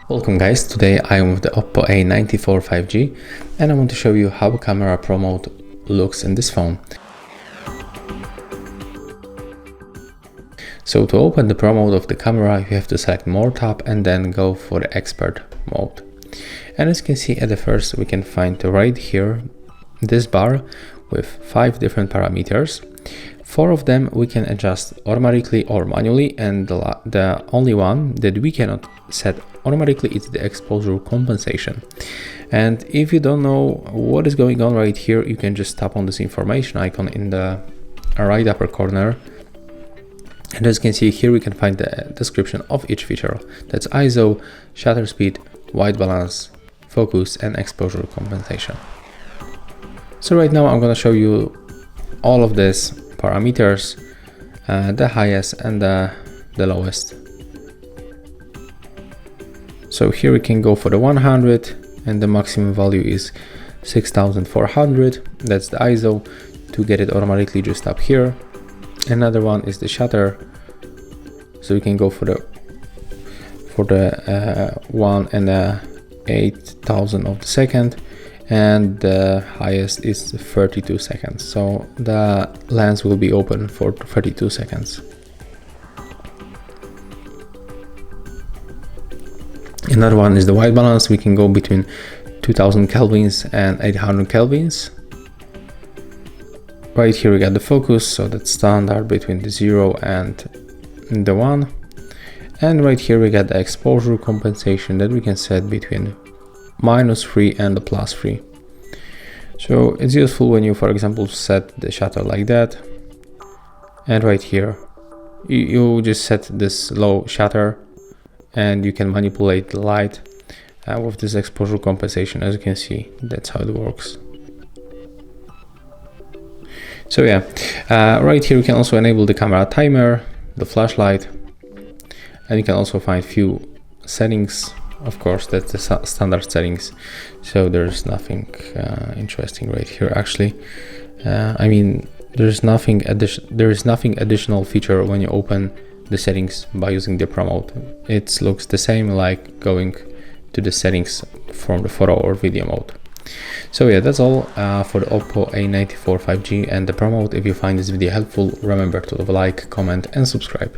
Welcome guys, today I am with the OPPO A94 5G and I want to show you how camera Pro mode looks in this phone. So to open the Pro mode of the camera, you have to select More tab and then go for the Expert mode. And as you can see at the first, we can find right here this bar with 5 different parameters. 4 of them we can adjust automatically or manually, and the only one that we cannot set automatically is the exposure compensation. And if you don't know what is going on right here, you can just tap on this information icon in the right upper corner. And as you can see here, we can find the description of each feature. That's ISO, shutter speed, white balance, focus, and exposure compensation. So right now I'm going to show you all of these parameters, the highest and the lowest. So here we can go for the 100 and the maximum value is 6400. That's the ISO. To get it automatically, just tap here. Another one is the shutter, so you can go for the 1 and 8,000 of the second, and the highest is 32 seconds, so the lens will be open for 32 seconds. Another one is the white balance. We can go between 2000 kelvins and 800 kelvins. Right here we got the focus, so that's standard between the 0 and the 1. And right here we got the exposure compensation that we can set between -3 and the +3. So it's useful when you, for example, set the shutter like that, and right here you just set this low shutter and you can manipulate the light with this exposure compensation. As you can see, that's how it works. So yeah, right here you can also enable the camera timer, the flashlight, and you can also find few settings. Of course, that's the standard settings, so there's nothing interesting right here actually. I mean, there is nothing additional feature when you open the settings by using the Pro mode. It looks the same like going to the settings from the photo or video mode. So yeah, that's all for the OPPO A94 5G and the Pro mode. If you find this video helpful, remember to leave a like, comment and subscribe.